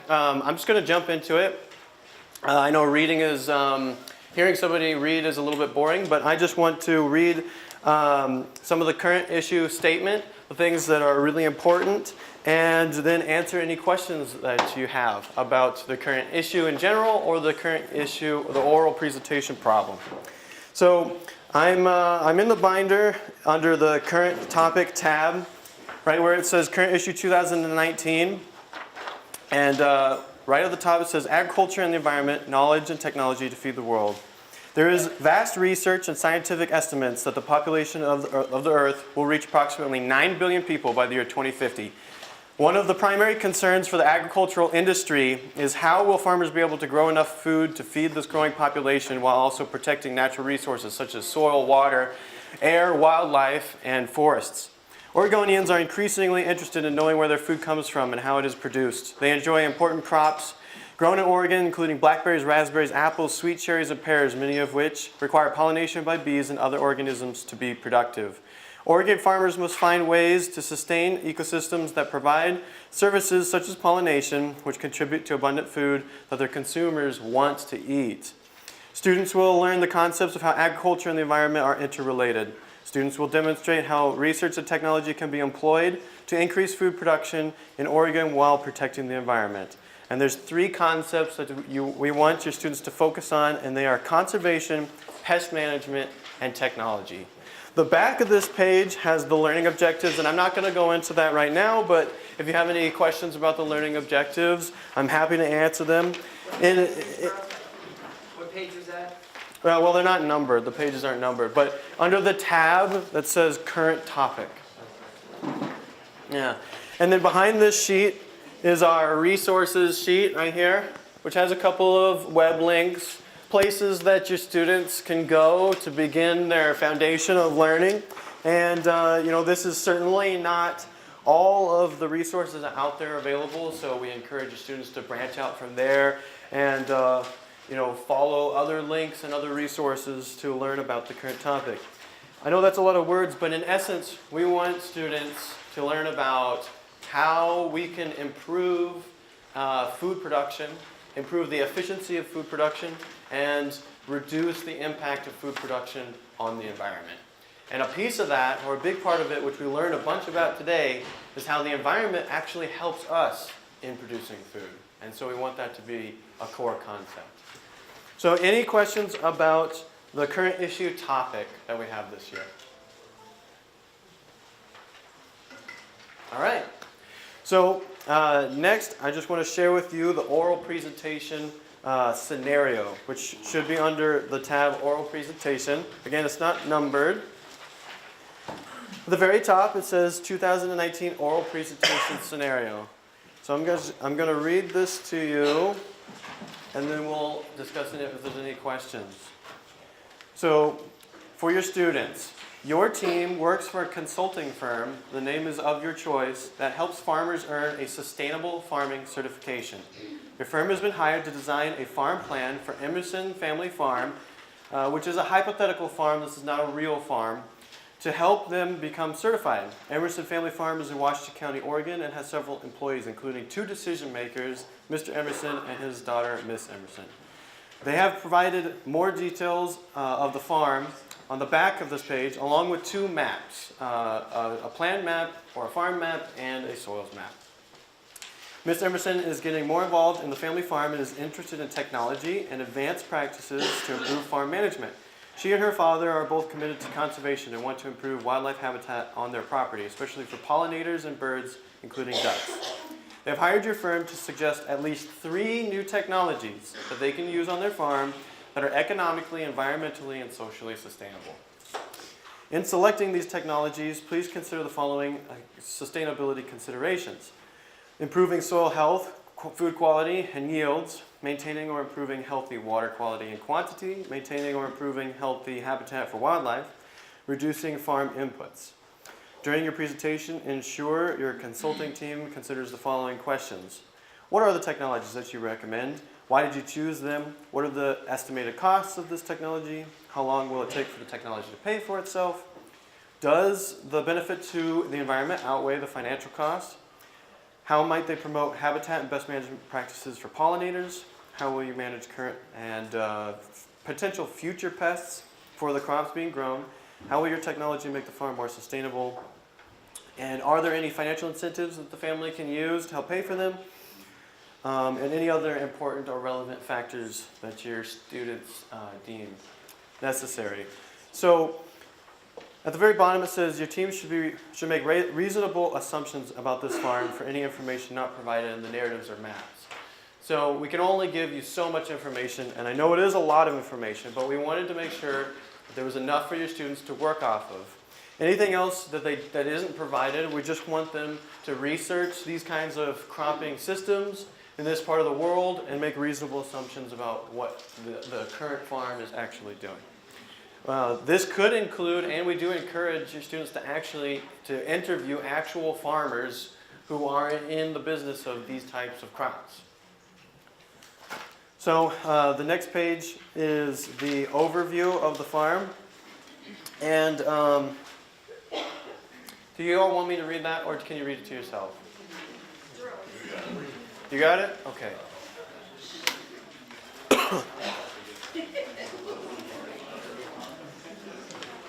I'm just going to jump into it. I know reading is, hearing somebody read is a little bit boring, but I just want to read some of the current issue statement, the things that are really important, and then answer any questions that you have about the current issue in general or the current issue, the oral presentation problem. So I'm in the binder under the current topic tab, right where it says current issue 2019. And right at the top it says agriculture and the environment, knowledge and technology to feed the world. There is vast research and scientific estimates that the population of the earth will reach approximately 9 billion people by the year 2050. One of the primary concerns for the agricultural industry is how will farmers be able to grow enough food to feed this growing population while also protecting natural resources such as soil, water, air, wildlife, and forests. Oregonians are increasingly interested in knowing where their food comes from and how it is produced. They enjoy important crops grown in Oregon, including blackberries, raspberries, apples, sweet cherries, and pears, many of which require pollination by bees and other organisms to be productive. Oregon farmers must find ways to sustain ecosystems that provide services such as pollination, which contribute to abundant food that their consumers want to eat. Students will learn the concepts of how agriculture and the environment are interrelated. Students will demonstrate how research and technology can be employed to increase food production in Oregon while protecting the environment. And there's three concepts that we want your students to focus on, and they are conservation, pest management, and technology. The back of this page has the learning objectives, and I'm not going to go into that right now, but if you have any questions about the learning objectives, I'm happy to answer them. What page is that? Well, they're not numbered. The pages aren't numbered. But under the tab that says current topic. Yeah. And then behind this sheet is our resources sheet right here, which has a couple of web links, places that your students can go to begin their foundation of learning. And this is certainly not all of the resources out there available, so we encourage your students to branch out from there and follow other links and other resources to learn about the current topic. I know that's a lot of words, but in essence, we want students to learn about how we can improve food production, improve the efficiency of food production, and reduce the impact of food production on the environment. And a piece of that, or a big part of it, which we learned a bunch about today, is how the environment actually helps us in producing food. And so we want that to be a core concept. So any questions about the current issue topic that we have this year? All right. So next, I just want to share with you the oral presentation scenario, which should be under the tab Oral Presentation. Again, it's not numbered. At the very top, it says 2019 Oral Presentation Scenario. So I'm going to read this to you, and then we'll discuss it if there's any questions. So for your students, your team works for a consulting firm, the name is of your choice, that helps farmers earn a sustainable farming certification. Your firm has been hired to design a farm plan for Emerson Family Farm, which is a hypothetical farm, this is not a real farm, to help them become certified. Emerson Family Farm is in Washington County, Oregon, and has several employees, including 2 decision makers, Mr. Emerson and his daughter, Miss Emerson. They have provided more details of the farm on the back of this page, along with 2 maps, a plan map or a farm map and a soils map. Ms. Emerson is getting more involved in the family farm and is interested in technology and advanced practices to improve farm management. She and her father are both committed to conservation and want to improve wildlife habitat on their property, especially for pollinators and birds, including ducks. They have hired your firm to suggest at least 3 new technologies that they can use on their farm that are economically, environmentally, and socially sustainable. In selecting these technologies, please consider the following sustainability considerations: improving soil health, food quality, and yields, maintaining or improving healthy water quality and quantity, maintaining or improving healthy habitat for wildlife, reducing farm inputs. During your presentation, ensure your consulting team considers the following questions. What are the technologies that you recommend? Why did you choose them? What are the estimated costs of this technology? How long will it take for the technology to pay for itself? Does the benefit to the environment outweigh the financial cost? How might they promote habitat and best management practices for pollinators? How will you manage current and potential future pests for the crops being grown? How will your technology make the farm more sustainable? And are there any financial incentives that the family can use to help pay for them? And any other important or relevant factors that your students deem necessary. So at the very bottom it says your team should make reasonable assumptions about this farm for any information not provided in the narratives or maps. So we can only give you so much information, and I know it is a lot of information, but we wanted to make sure that there was enough for your students to work off of. Anything else that isn't provided, we just want them to research these kinds of cropping systems in this part of the world and make reasonable assumptions about what the current farm is actually doing. This could include, and we do encourage your students to interview actual farmers who are in the business of these types of crops. So the next page is the overview of the farm. And do you all want me to read that, or can you read it to yourself? You got it? Okay.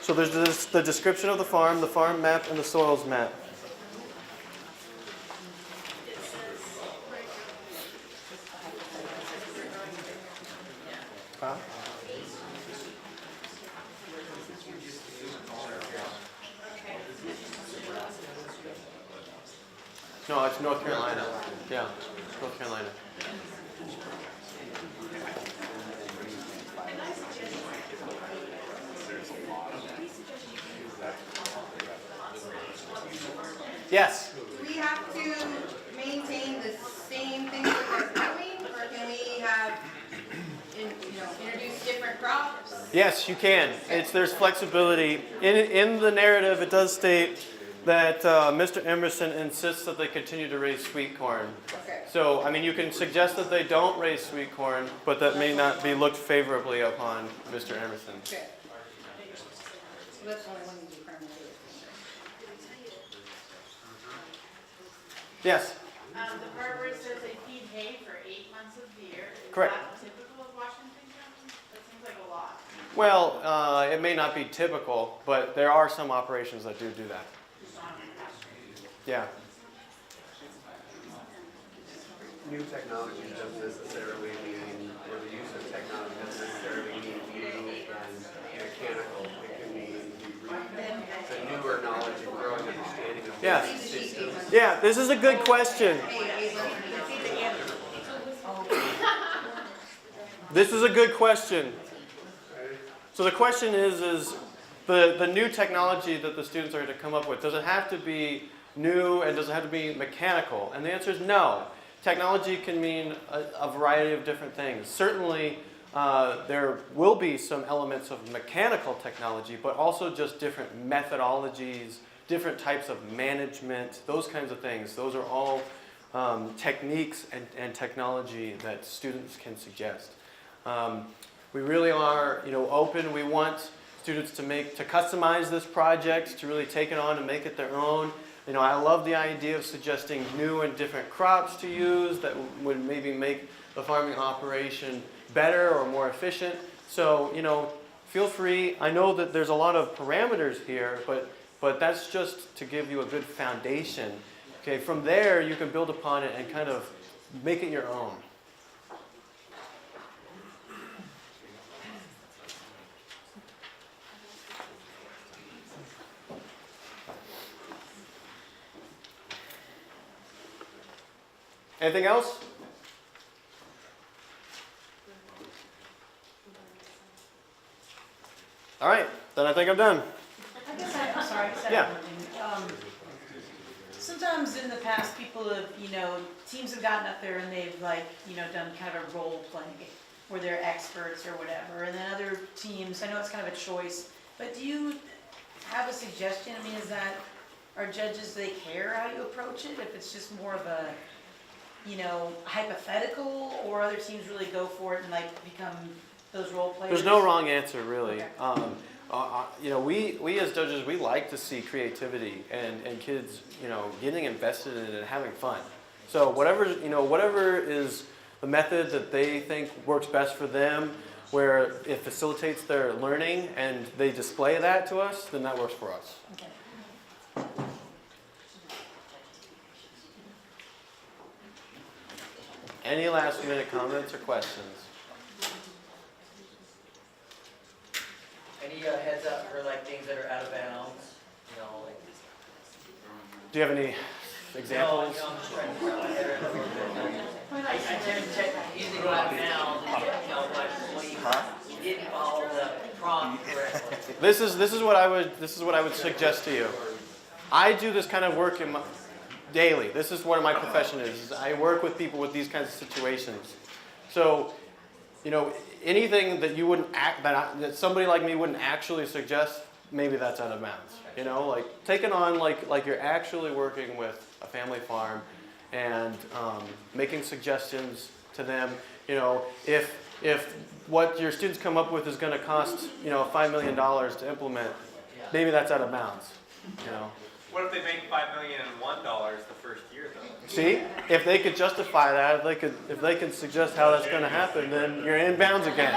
So there's the description of the farm map, and the soils map. Huh? No, it's North Carolina. Yeah, North Carolina. Yes? Do we have to maintain the same things that we're doing, or can we have, introduce different crops? Yes, you can. There's flexibility. In the narrative, it does state that Mr. Emerson insists that they continue to raise sweet corn. Okay. So, I mean, you can suggest that they don't raise sweet corn, but that may not be looked favorably upon Mr. Emerson. Okay. So that's the only one you do primarily. Yes? The part where it says they feed hay for 8 months of the year. Correct. Is that typical of Washington County? That seems like a lot. Well, it may not be typical, but there are some operations that do that. Yeah. New technology doesn't necessarily mean, or the use of technology doesn't necessarily mean new and mechanical. It can mean the newer knowledge and growing understanding of Yes. systems. Yeah, this is a good question. This is a good question. So the question is the new technology that the students are to come up with, does it have to be new and does it have to be mechanical? And the answer is no. Technology can mean a variety of different things. Certainly, there will be some elements of mechanical technology, but also just different methodologies, different types of management, those kinds of things. Those are all techniques and technology that students can suggest. We really are, open. We want students to customize this project, to really take it on and make it their own. I love the idea of suggesting new and different crops to use that would maybe make the farming operation better or more efficient. So, feel free. I know that there's a lot of parameters here, but that's just to give you a good foundation. Okay, from there you can build upon it and kind of make it your own. Anything else? All right, then I think I'm done. I'm sorry. Yeah. Sometimes in the past, people have, teams have gotten up there and they've done kind of a role play where they're experts or whatever. And then other teams, I know it's kind of a choice, but do you have a suggestion? I mean, are judges, they care how you approach it? If it's just more of a, hypothetical, or other teams really go for it and become those role players? There's no wrong answer, really. Okay. We as judges, we like to see creativity and kids, getting invested in it and having fun. So whatever is the method that they think works best for them, where it facilitates their learning and they display that to us, then that works for us. Okay. Any last minute comments or questions? Any heads up for like things that are out of bounds? You know, like. Do you have any examples? No, I'm just trying to figure out my head around it a little bit. I tend to check, usually go out of bounds, and you know, like, you didn't follow the prompt correctly. This is what I would suggest to you. I do this kind of work daily. This is what my profession is. I work with people with these kinds of situations. So, anything that you wouldn't that somebody like me wouldn't actually suggest, maybe that's out of bounds. Like taking on like you're actually working with a family farm and making suggestions to them. If what your students come up with is going to cost $5 million to implement, maybe that's out of bounds. What if they make $5,001 the first year, though? See, if they could justify that, if they can suggest how that's going to happen, then you're in bounds again.